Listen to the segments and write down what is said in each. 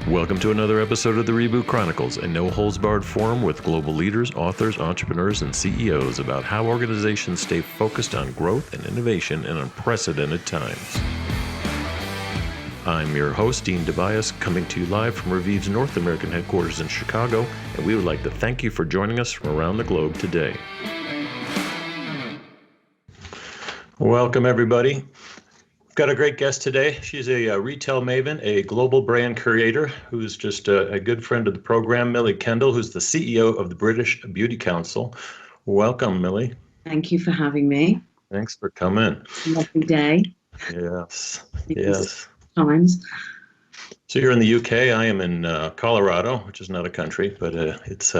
Welcome to another episode of the Reboot Chronicles, a no-holds-barred forum with global leaders, authors, entrepreneurs, and CEOs about how organizations stay focused on growth and innovation in unprecedented times. I'm your host, Dean Tobias, coming to you live from Reviv's North American headquarters in Chicago, and we would like to thank you for joining us from around the globe today. Welcome, everybody. Got a great guest today. She's a retail maven, a global brand creator who's just a good friend of the program, Millie Kendall, who's the CEO of the British Beauty Council. Welcome, Millie. Thank you for having me. Thanks for coming. Lovely day. Yes, yes. Times. So you're in the UK. I am in Colorado, which is not a country, but it's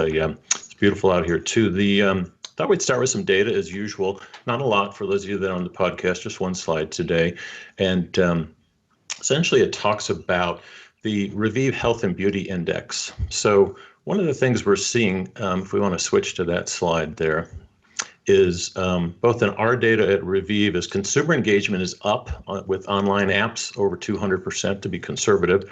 beautiful out here too. Thought we'd start with some data as usual. Not a lot for those of you that are on the podcast, just one slide today. And essentially it talks about the Revive Health and Beauty Index. So one of the things we're seeing, if we want to switch to that slide there, is both in our data at Revive is consumer engagement is up with online apps over 200% to be conservative.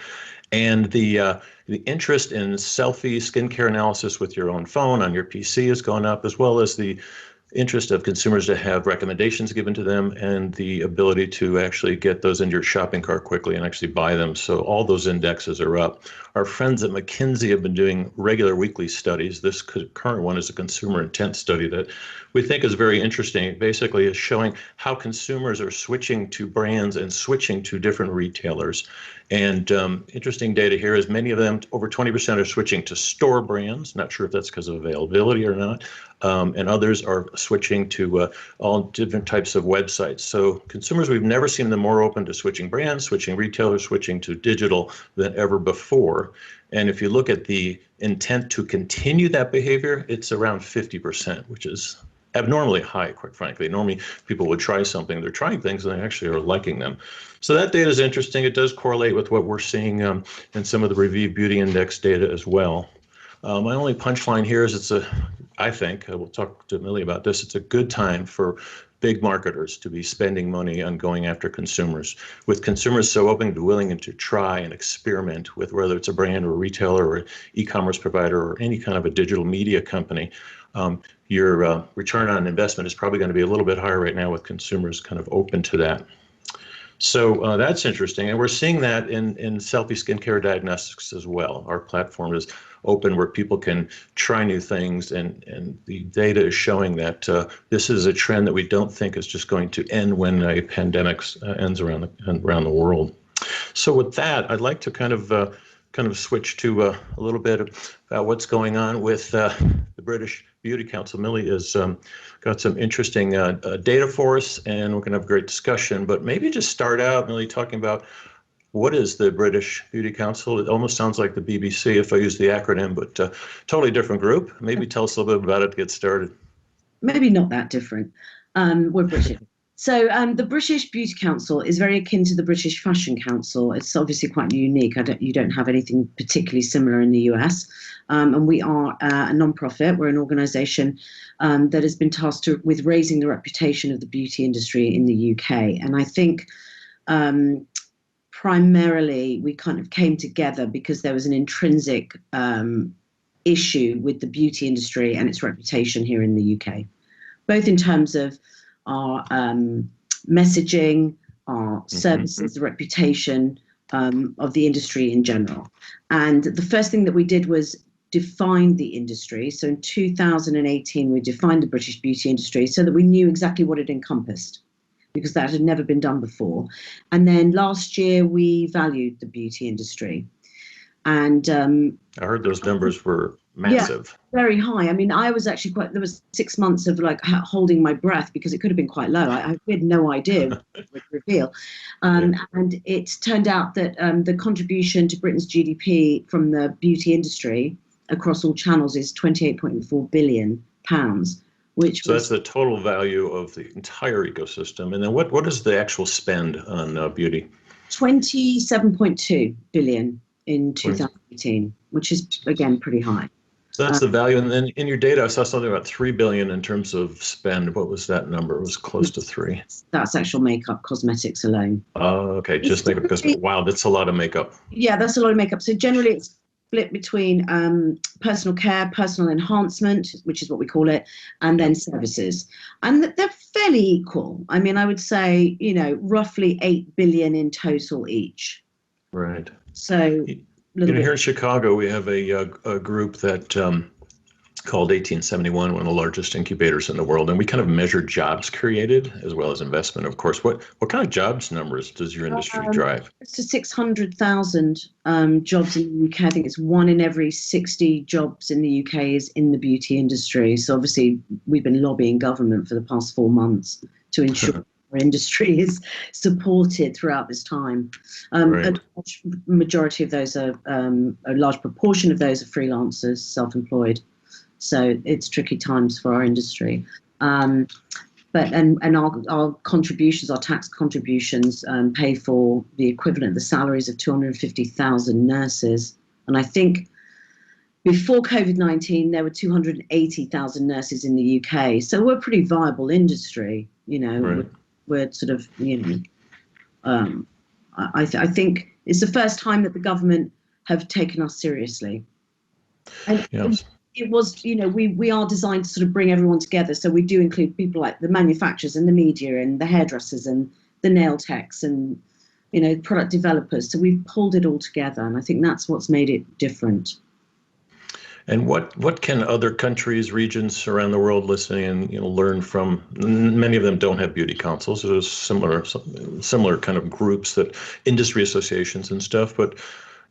And the interest in selfie skincare analysis with your own phone on your PC has gone up, as well as the interest of consumers to have recommendations given to them and the ability to actually get those into your shopping cart quickly and actually buy them. So all those indexes are up. Our friends at McKinsey have been doing regular weekly studies. This current one is a consumer intent study that we think is very interesting. It basically is showing how consumers are switching to brands and switching to different retailers. And interesting data here is many of them, over 20% are switching to store brands. Not sure if that's because of availability or not. And others are switching to all different types of websites. So consumers, we've never seen them more open to switching brands, switching retailers, switching to digital than ever before. And if you look at the intent to continue that behavior, it's around 50%, which is abnormally high, quite frankly. Normally, people would try something. They're trying things and they actually are liking them. So that data is interesting. It does correlate with what we're seeing in some of the Revive Beauty Index data as well. My only punchline here is I think, we'll talk to Millie about this, it's a good time for big marketers to be spending money on going after consumers. With consumers so open to willing to try and experiment with whether it's a brand or a retailer or an e-commerce provider or any kind of a digital media company, your return on investment is probably going to be a little bit higher right now with consumers kind of open to that. So that's interesting. And we're seeing that in selfie skincare diagnostics as well. Our platform is open where people can try new things. And the data is showing that this is a trend that we don't think is just going to end when a pandemic ends around the world. So with that, I'd like to kind of switch to a little bit about what's going on with the British Beauty Council. Millie has got some interesting data for us, and we're going to have a great discussion. But maybe just start out, Millie, talking about what is the British Beauty Council? It almost sounds like the BBC if I use the acronym, but totally different group. Maybe tell us a little bit about it to get started. Maybe not that different. We're British. So the British Beauty Council is very akin to the British Fashion Council. It's obviously quite unique. You don't have anything particularly similar in the US. And we are a non-profit. We're an organization that has been tasked with raising the reputation of the beauty industry in the UK. And I think primarily we kind of came together because there was an intrinsic issue with the beauty industry and its reputation here in the UK, both in terms of our messaging, our services, the reputation of the industry in general. And the first thing that we did was define the industry. So in 2018, we defined the British beauty industry so that we knew exactly what it encompassed, because that had never been done before. And then last year, we valued the beauty industry. And I heard those numbers were massive. Yeah, very high. I mean, I was actually there was 6 months of like holding my breath because it could have been quite low. I had no idea what it would reveal. And it turned out that the contribution to Britain's GDP from the beauty industry across all channels is £28.4 billion, So that's the total value of the entire ecosystem. And then what is the actual spend on beauty? 27.2 billion in 2018, which is, again, pretty high. So that's the value. And then in your data, I saw something about 3 billion in terms of spend. What was that number? It was close to 3. That's actual makeup, cosmetics alone. Oh, okay. Just makeup, because wow, that's a lot of makeup. Yeah, that's a lot of makeup. So generally it's split between personal care, personal enhancement, which is what we call it, and then services. And they're fairly equal. I mean, I would say, roughly 8 billion in total each. Right. So here in Chicago, we have a group that called 1871, one of the largest incubators in the world, and we kind of measure jobs created as well as investment. Of course, what kind of jobs numbers does your industry drive? It's to 600,000 jobs in the UK. I think it's 1 in every 60 jobs in the UK is in the beauty industry. So obviously, we've been lobbying government for the past 4 months to ensure our industry is supported throughout this time. Right. A large majority of those are, a large proportion of those are freelancers, self-employed. So it's tricky times for our industry. But our contributions, our tax contributions, pay for the equivalent of the salaries of 250,000 nurses. And I think before COVID-19, there were 280,000 nurses in the UK. So we're a pretty viable industry, Right. We're sort of, I think it's the first time that the government have taken us seriously. And Yes. it was, we are designed to sort of bring everyone together. So we do include people like the manufacturers and the media and the hairdressers and the nail techs and, product developers. So we've pulled it all together. And I think that's what's made it different. And what can other countries, regions around the world listening and learn from? Many of them don't have beauty councils. There's similar kind of groups, that industry associations and stuff. But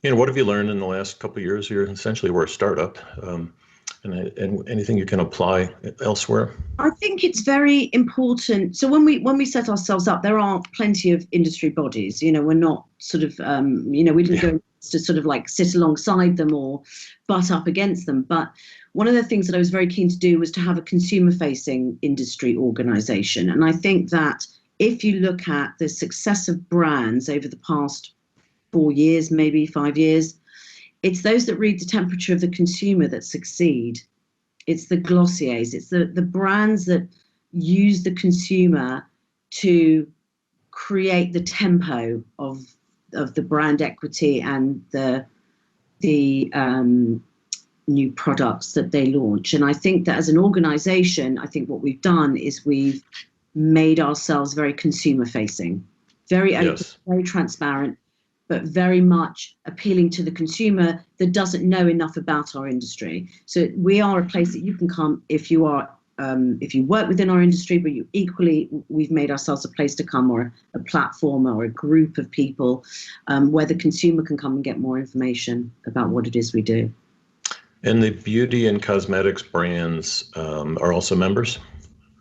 what have you learned in the last couple of years? You're essentially, we're a startup, and anything you can apply elsewhere. I think it's very important. So when we set ourselves up, there are plenty of industry bodies. We're not sort of, we didn't go to sort of like sit alongside them or butt up against them. But one of the things that I was very keen to do was to have a consumer-facing industry organization. And I think that if you look at the success of brands over the past 4 years, maybe 5 years, it's those that read the temperature of the consumer that succeed. It's the glossiers. It's the brands that use the consumer to create the tempo of the brand equity and the new products that they launch. And I think that as an organization, I think what we've done is we've made ourselves very consumer facing, very open, very transparent, but very much appealing to the consumer that doesn't know enough about our industry. So we are a place that you can come if you work within our industry, but we've made ourselves a place to come, or a platform or a group of people where the consumer can come and get more information about what it is we do. And the beauty and cosmetics brands are also members?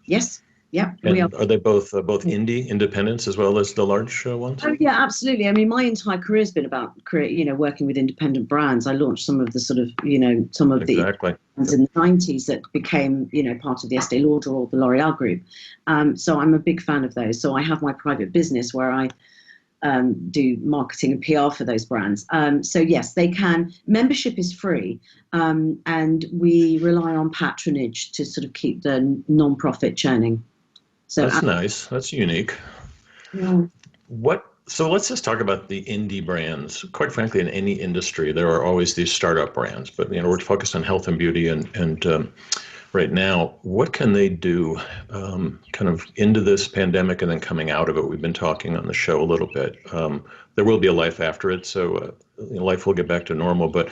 Yes. Yeah, and are they both indie independents as well as the large ones? Oh yeah, absolutely. I mean, my entire career has been about working with independent brands. I launched some of the sort of the brands in the 90s that became part of the Estee Lauder or the L'Oreal group. So I'm a big fan of those. So I have my private business where I do marketing and PR for those brands. So yes, they can. Membership is free, and we rely on patronage to sort of keep the non-profit churning. So that's nice. That's unique. Yeah. So let's just talk about the indie brands. Quite frankly, in any industry, there are always these startup brands. But we're focused on health and beauty, and right now, what can they do, kind of into this pandemic and then coming out of it? We've been talking on the show a little bit. There will be a life after it, so life will get back to normal. But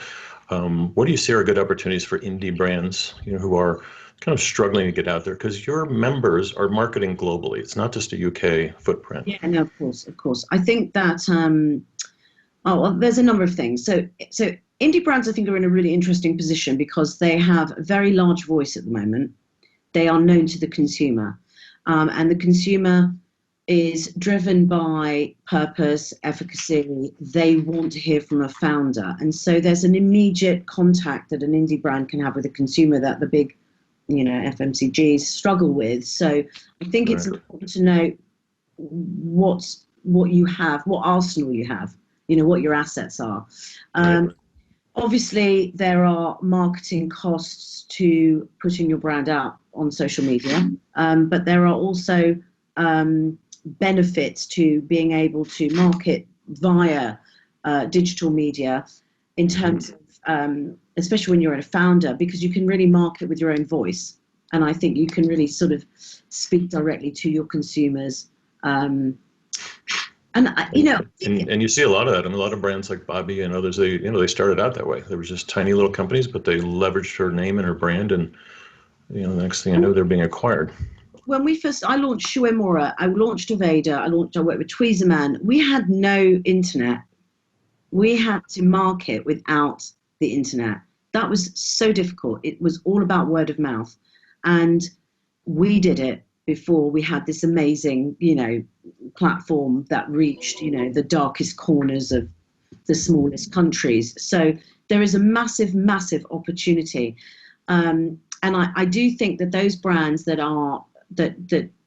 what do you see are good opportunities for indie brands, who are kind of struggling to get out there, because your members are marketing globally. It's not just a UK footprint. Yeah, no, of course. I think that there's a number of things. So indie brands, I think, are in a really interesting position because they have a very large voice at the moment. They are known to the consumer, and the consumer is driven by purpose, efficacy. They want to hear from a founder, and so there's an immediate contact that an indie brand can have with a consumer that the big FMCGs struggle with. So I think it's important to know what you have, what arsenal you have, what your assets are. Obviously, there are marketing costs to putting your brand out on social media, but there are also benefits to being able to market via digital media in terms of, especially when you're a founder, because you can really market with your own voice. And I think you can really sort of speak directly to your consumers. And you see a lot of that. I mean, a lot of brands like Bobby and others, they started out that way. They were just tiny little companies, but they leveraged her name and her brand, and the next thing I know, they're being acquired. When I launched Shu Uemura, I launched Aveda, I worked with Tweezerman. We had no internet. We had to market without the internet. That was so difficult. It was all about word of mouth. And we did it before we had this amazing, platform that reached, the darkest corners of the smallest countries. So there is a massive, massive opportunity. And I do think that those brands that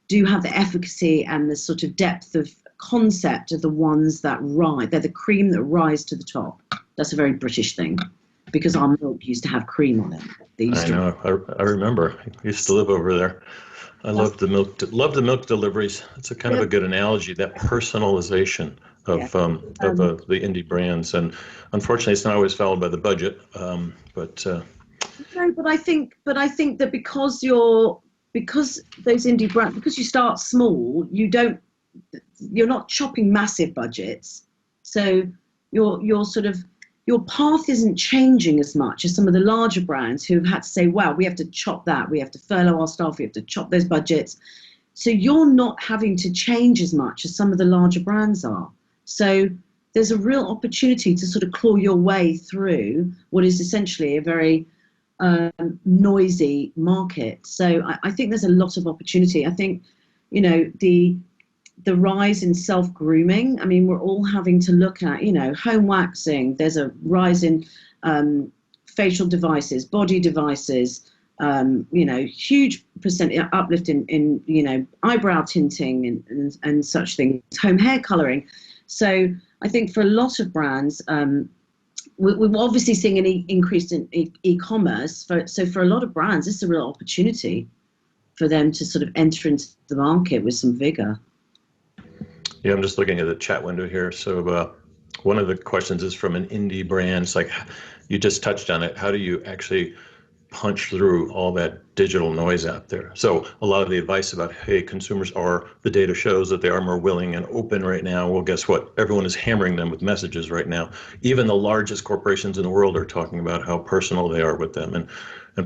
do have the efficacy and the sort of depth of concept are the ones that rise. They're the cream that rise to the top. That's a very British thing, because our milk used to have cream on it. I know. I remember. I used to live over there. I love the milk. Love the milk deliveries. It's a kind of a good analogy. That personalization of the indie brands, and unfortunately, it's not always followed by the budget. No, but I think that because those indie brands, because you start small, you're not chopping massive budgets, so your path isn't changing as much as some of the larger brands who've had to say, wow, we have to chop that, we have to furlough our staff, we have to chop those budgets. So you're not having to change as much as some of the larger brands are. So there's a real opportunity to sort of claw your way through what is essentially a very noisy market. So I think there's a lot of opportunity. I think, the rise in self-grooming, I mean, we're all having to look at, home waxing. There's a rise in facial devices, body devices, huge uplift in eyebrow tinting and such things, home hair coloring. So I think for a lot of brands, we're obviously seeing an increase in e-commerce. So for a lot of brands, this is a real opportunity for them to sort of enter into the market with some vigor. Yeah, I'm just looking at the chat window here. So one of the questions is from an indie brand. It's like, you just touched on it. How do you actually punch through all that digital noise out there? So a lot of the advice about, hey, the data shows that they are more willing and open right now. Well, guess what? Everyone is hammering them with messages right now. Even the largest corporations in the world are talking about how personal they are with them. And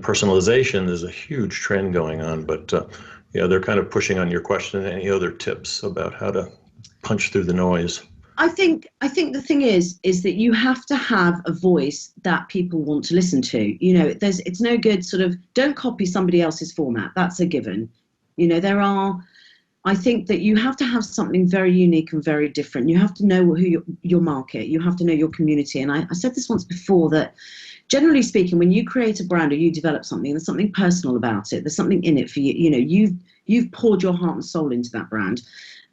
personalization is a huge trend going on. But they're kind of pushing on your question. Any other tips about how to punch through the noise? I think the thing is that you have to have a voice that people want to listen to. It's no good don't copy somebody else's format. That's a given. I think that you have to have something very unique and very different. You have to know who your market, you have to know your community. And I said this once before, that generally speaking, when you create a brand or you develop something, there's something personal about it. There's something in it for you. You've poured your heart and soul into that brand.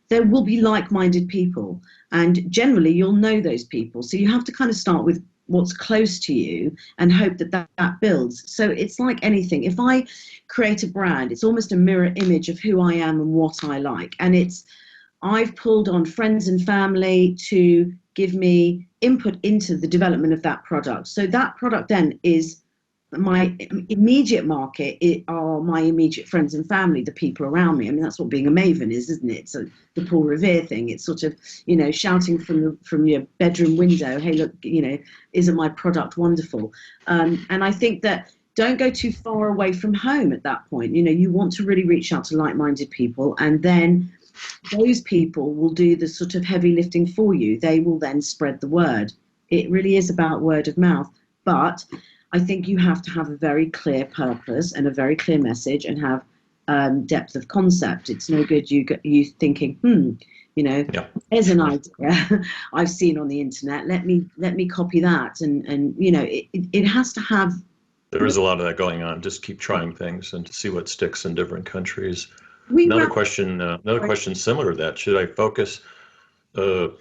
There will be like-minded people, and generally you'll know those people. So you have to kind of start with what's close to you and hope that builds. So it's like anything. If I create a brand, it's almost a mirror image of who I am and what I like. And I've pulled on friends and family to give me input into the development of that product. So that product then is my immediate market. Are my immediate friends and family, the people around me. I mean, that's what being a maven is, isn't it? So the Paul Revere thing. It's sort of, shouting from your bedroom window, hey, look, isn't my product wonderful? And I think that don't go too far away from home at that point. You want to really reach out to like-minded people, and then those people will do the sort of heavy lifting for you. They will then spread the word. It really is about word of mouth. But I think you have to have a very clear purpose and a very clear message, and have depth of concept. It's no good you thinking, there's an idea I've seen on the internet. Let me copy that, and it has to have. There is a lot of that going on. Just keep trying things and to see what sticks in different countries. Another question similar to that: should I focus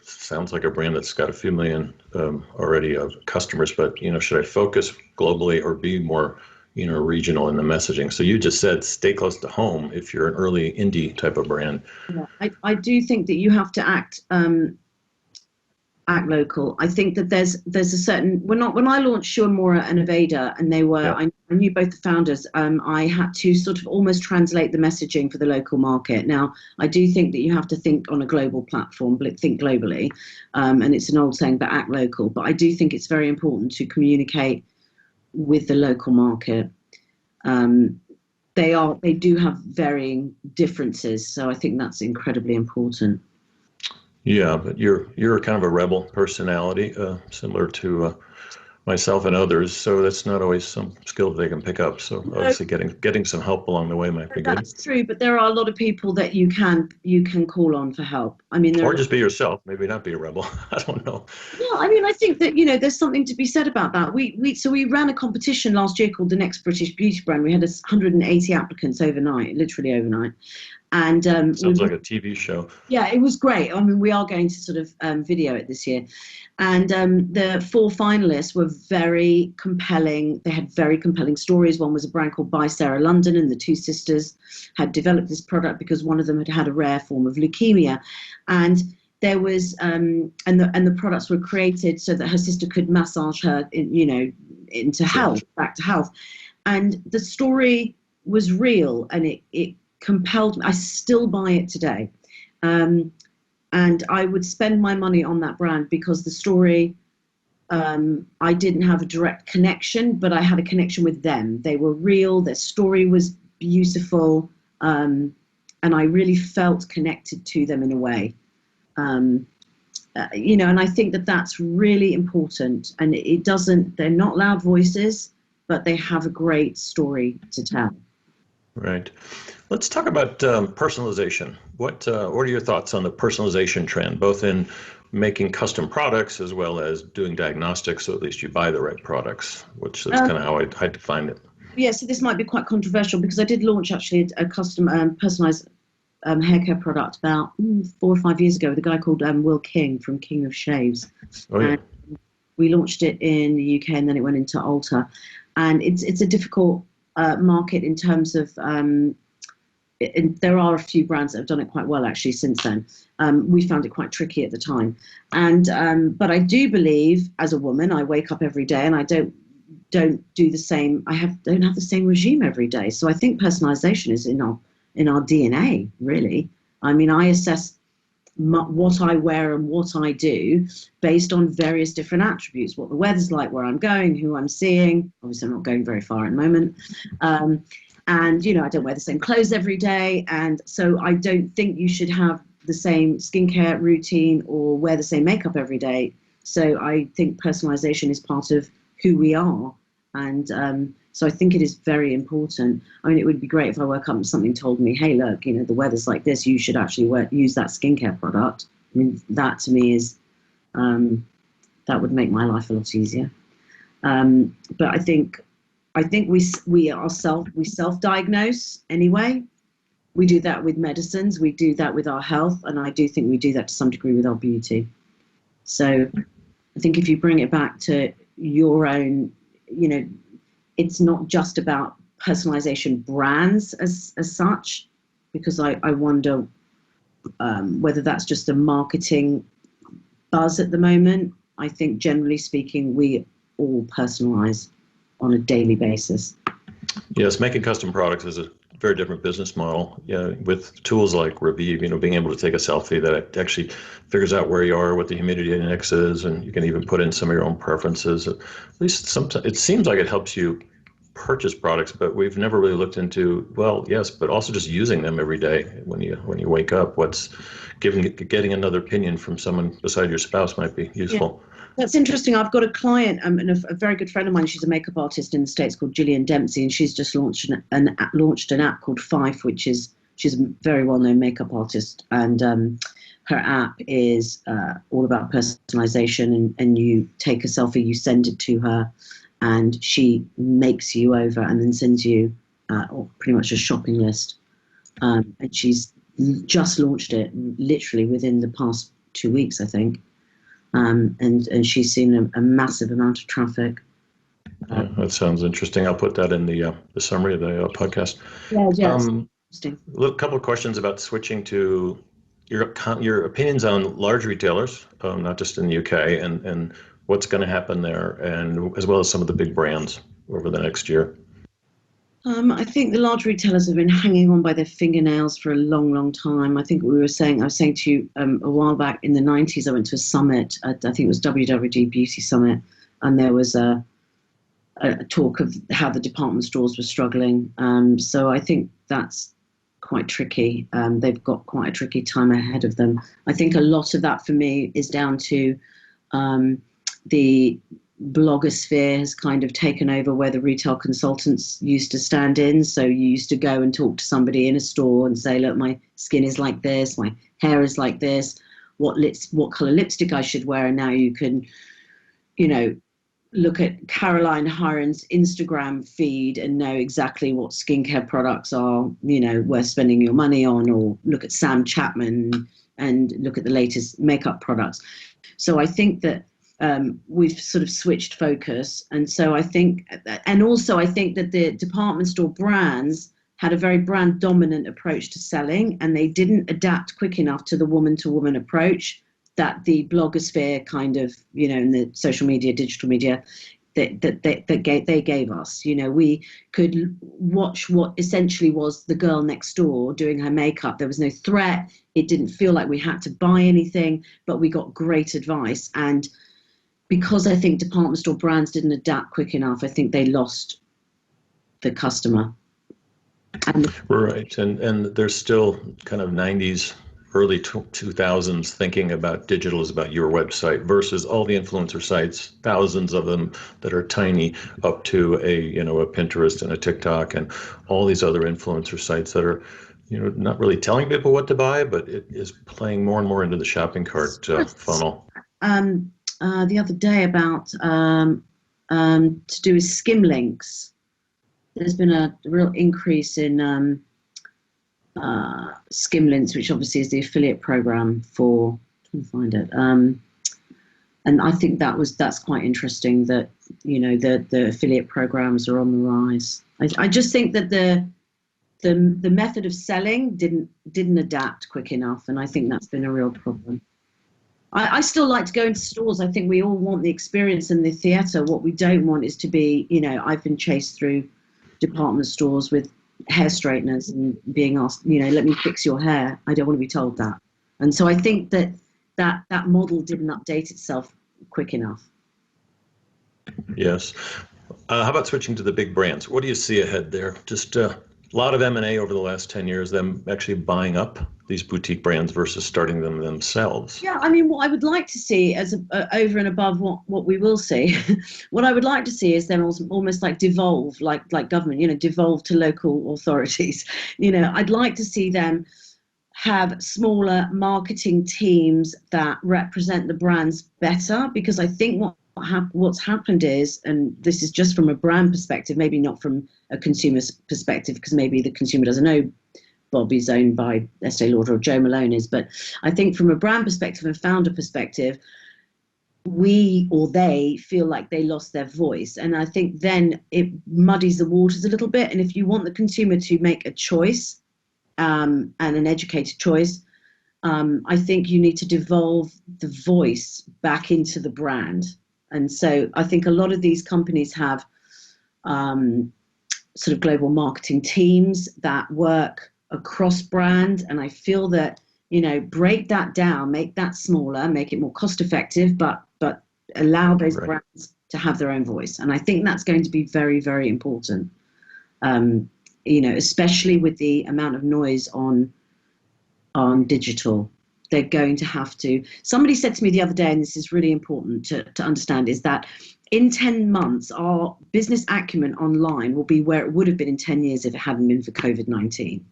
Sounds like a brand that's got a few million already of customers, but should I focus globally or be more, regional in the messaging? So you just said stay close to home if you're an early indie type of brand. Yeah, I do think that you have to act local. I think that there's a certain when I launched Shu Uemura and Aveda, and they were Yeah. I knew both the founders. I had to sort of almost translate the messaging for the local market. Now I do think that you have to think on a global platform, but think globally, and it's an old saying, but act local. But I do think it's very important to communicate with the local market. They do have varying differences, so I think that's incredibly important. Yeah, but you're kind of a rebel personality, similar to myself and others. So that's not always some skill that they can pick up. So No, obviously, getting some help along the way might be good. that's true, but there are a lot of people that you can call on for help. I mean, there Or are. just be yourself. Maybe not be a rebel. I don't know. Yeah, I mean, I think that there's something to be said about that. We ran a competition last year called the Next British Beauty Brand. We had 180 applicants overnight, literally overnight, and Sounds like a TV show. yeah, it was great. I mean, we are going to sort of video it this year. And the 4 finalists were very compelling. They had very compelling stories. One was a brand called By Sarah London, and the 2 sisters had developed this product because one of them had had a rare form of leukemia. And there was, and the products were created so that her sister could massage her, into health, back to health. And the story was real, and it compelled me. I still buy it today. And I would spend my money on that brand because the story, I didn't have a direct connection, but I had a connection with them. They were real, their story was beautiful, and I really felt connected to them in a way. And I think that that's really important. And they're not loud voices, but they have a great story to tell. Right. Let's talk about personalization. What are your thoughts on the personalization trend, both in making custom products as well as doing diagnostics, so at least you buy the right products, which is kind of how I define it. Yeah, so this might be quite controversial because I did launch actually a custom personalized hair care product about 4 or 5 years ago with a guy called Will King from King of Shaves. Oh, yeah. And we launched it in the UK and then it went into Ulta. And it's a difficult market in terms of there are a few brands that have done it quite well actually since then. We found it quite tricky at the time, but I do believe as a woman I wake up every day and I don't do the same. Don't have the same regime every day. So I think personalization is in our DNA really. I mean, I assess what I wear and what I do based on various different attributes, what the weather's like, where I'm going, who I'm seeing. Obviously I'm not going very far at the moment. And, I don't wear the same clothes every day. And so I don't think you should have the same skincare routine or wear the same makeup every day. So I think personalization is part of who we are. And so I think it is very important. I mean, it would be great if I woke up and something told me, hey, look, the weather's like this, you should actually use that skincare product. I mean, that to me is, that would make my life a lot easier. But I think we self-diagnose anyway. We do that with medicines. We do that with our health, and I do think we do that to some degree with our beauty. So I think if you bring it back to your own, it's not just about personalization brands as such, because I wonder whether that's just a marketing buzz at the moment. I think generally speaking, we all personalize on a daily basis. Yes, making custom products is a very different business model. Yeah, with tools like Ruby, being able to take a selfie that actually figures out where you are, what the humidity index is, and you can even put in some of your own preferences. At least sometimes it seems like it helps you purchase products, but we've never really looked into, well, yes, but also just using them every day when you wake up. What's getting another opinion from someone beside your spouse might be useful. Yeah. That's interesting. I've got a client, and a very good friend of mine. She's a makeup artist in the States called Gillian Dempsey, and she's just launched an app called Fife, she's a very well-known makeup artist, and her app is all about personalization. And you take a selfie, you send it to her, and she makes you over, and then sends you pretty much a shopping list. And she's just launched it literally within the past 2 weeks, I think. And she's seen a massive amount of traffic. Yeah, that sounds interesting. I'll put that in the summary of the podcast. Yeah, yeah, it's interesting. A couple of questions about switching to your opinions on large retailers, not just in the UK, and what's going to happen there, and as well as some of the big brands over the next year. I think the large retailers have been hanging on by their fingernails for a long, long time. I think I was saying to you a while back in the 90s, I went to a summit, I think it was WWD Beauty Summit, and there was a talk of how the department stores were struggling. So I think that's quite tricky. They've got quite a tricky time ahead of them. I think a lot of that for me is down to the blogosphere has kind of taken over where the retail consultants used to stand in. So you used to go and talk to somebody in a store and say, look, my skin is like this, my hair is like this, what color lipstick I should wear. And now you can, look at Caroline Hirons' Instagram feed and know exactly what skincare products are, worth spending your money on, or look at Sam Chapman and look at the latest makeup products. So I think that we've sort of switched focus. And so I think that the department store brands had a very brand dominant approach to selling, and they didn't adapt quick enough to the woman to woman approach that the blogosphere kind of, in the social media, digital media, they gave us. We could watch what essentially was the girl next door doing her makeup. There was no threat. It didn't feel like we had to buy anything, but we got great advice. And because I think department store brands didn't adapt quick enough, I think they lost the customer. Right, and there's still kind of 90s, early 2000s thinking about digital as about your website versus all the influencer sites, thousands of them that are tiny, up to a Pinterest and a TikTok and all these other influencer sites that are not really telling people what to buy, but it is playing more and more into the shopping cart funnel. The other day about to do with skim links. There's been a real increase in skim links, which obviously is the affiliate program for. I'm trying to find it. And I think that's quite interesting that the affiliate programs are on the rise. I just think that the method of selling didn't adapt quick enough, and I think that's been a real problem. I still like to go into stores. I think we all want the experience in the theatre. What we don't want is to be, I've been chased through department stores with hair straighteners and being asked, let me fix your hair. I don't want to be told that. And so I think that model didn't update itself quick enough. Yes. How about switching to the big brands? What do you see ahead there? Just a lot of M&A over the last 10 years, them actually buying up these boutique brands versus starting them themselves. Yeah, I mean, what I would like to see as over and above what we will see, what I would like to see is them almost like devolve, like government, devolve to local authorities. I'd like to see them have smaller marketing teams that represent the brands better, because I think what's happened is, and this is just from a brand perspective, maybe not from a consumer's perspective, because maybe the consumer doesn't know Bobby's owned by Estee Lauder or Joe Malone is, but I think from a brand perspective and founder perspective, we or they feel like they lost their voice. And I think then it muddies the waters a little bit. And if you want the consumer to make a choice and an educated choice, I think you need to devolve the voice back into the brand. And so I think a lot of these companies have sort of global marketing teams that work across brand. And I feel that, break that down, make that smaller, make it more cost effective, but allow those brands to have their own voice. And I think that's going to be very, very important, especially with the amount of noise on digital. They're going to have to. Somebody said to me the other day, and this is really important to understand, is that in 10 months, our business acumen online will be where it would have been in 10 years if it hadn't been for COVID-19.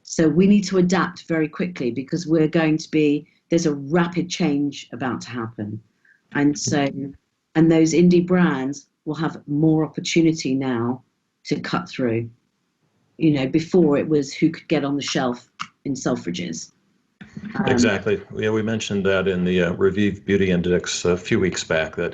So we need to adapt very quickly, because there's a rapid change about to happen. And those indie brands will have more opportunity now to cut through. Before it was who could get on the shelf in Selfridges. Exactly. Yeah, we mentioned that in the Review Beauty Index a few weeks back, that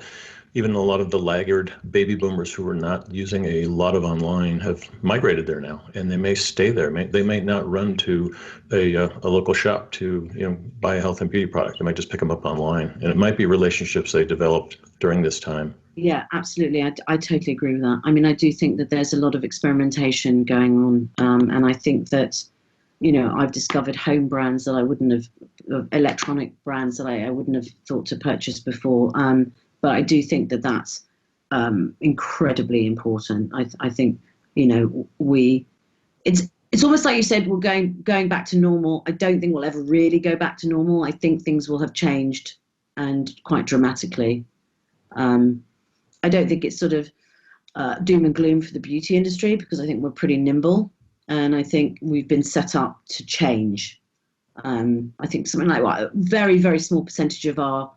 even a lot of the laggard baby boomers who were not using a lot of online have migrated there now, and they may stay there. They may not run to a local shop to buy a health and beauty product. They might just pick them up online, and it might be relationships they developed during this time. Yeah, absolutely. I totally agree with that. I mean, I do think that there's a lot of experimentation going on, and I think that I've discovered home brands that I wouldn't have, electronic brands that I wouldn't have thought to purchase before. But I do think that that's incredibly important. I think it's almost like you said, we're going back to normal. I don't think we'll ever really go back to normal. I think things will have changed, and quite dramatically. I don't think it's sort of doom and gloom for the beauty industry, because I think we're pretty nimble, and I think we've been set up to change. I think something like a very, very small percentage of our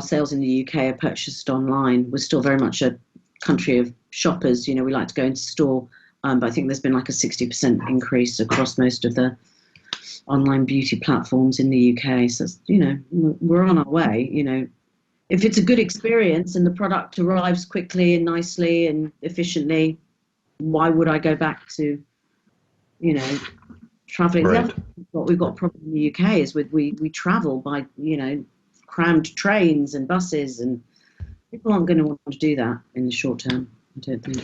sales in the UK are purchased online. We're still very much a country of shoppers. We like to go into store, but I think there's been like a 60% increase across most of the online beauty platforms in the UK. So, we're on our way. If it's a good experience and the product arrives quickly and nicely and efficiently, why would I go back to, traveling? Right. What we've got a problem in the UK is we travel by, crammed trains and buses, and people aren't going to want to do that in the short term, I don't think.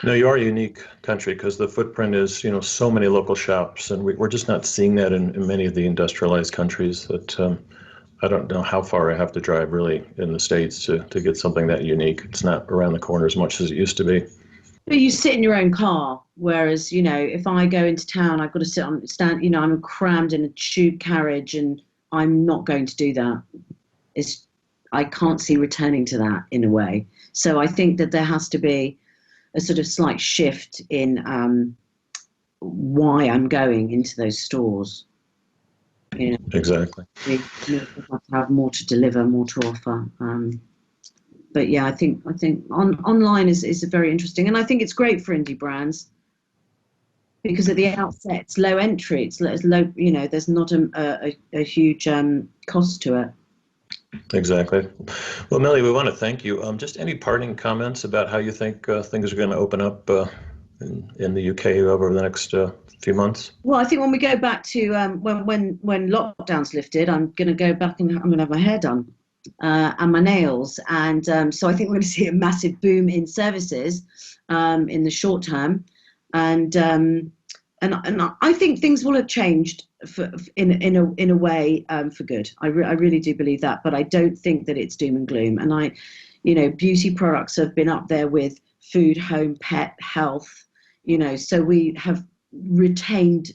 No, you are a unique country because the footprint is, so many local shops, and we're just not seeing that in many of the industrialized countries. That I don't know how far I have to drive really in the States to get something that unique. It's not around the corner as much as it used to be. But you sit in your own car, whereas, if I go into town, I've got to stand, I'm crammed in a tube carriage, and I'm not going to do that. I can't see returning to that in a way. So I think that there has to be a sort of slight shift in why I'm going into those stores. Exactly. We have to have more to deliver, more to offer. But yeah, I think online is very interesting, and I think it's great for indie brands, because at the outset it's low entry. It's low. There's not a huge cost to it. Exactly. Well, Millie, we want to thank you. Just any parting comments about how you think things are going to open up in the UK over the next few months? Well, I think when we go back to when lockdown's lifted, I'm going to go back and I'm going to have my hair done and my nails, and so I think we're going to see a massive boom in services in the short term, and I think things will have changed in a way for good. I really do believe that, but I don't think that it's doom and gloom. And beauty products have been up there with food, home, pet, health. So we have retained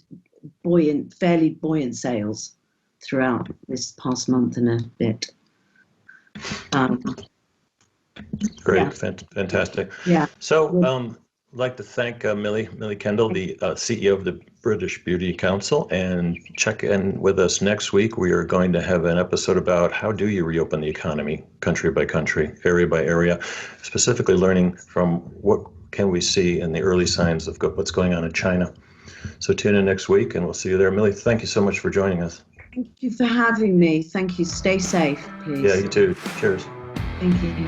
fairly buoyant sales throughout this past month and a bit. Great, Yeah. Fantastic. Yeah. So I'd like to thank Millie Kendall, the CEO of the British Beauty Council, and check in with us next week. We are going to have an episode about how do you reopen the economy, country by country, area by area, specifically learning from what can we see in the early signs of what's going on in China. So tune in next week, and we'll see you there. Millie, thank you so much for joining us. Thank you for having me. Thank you. Stay safe, please. Yeah, you too. Cheers. Thank you.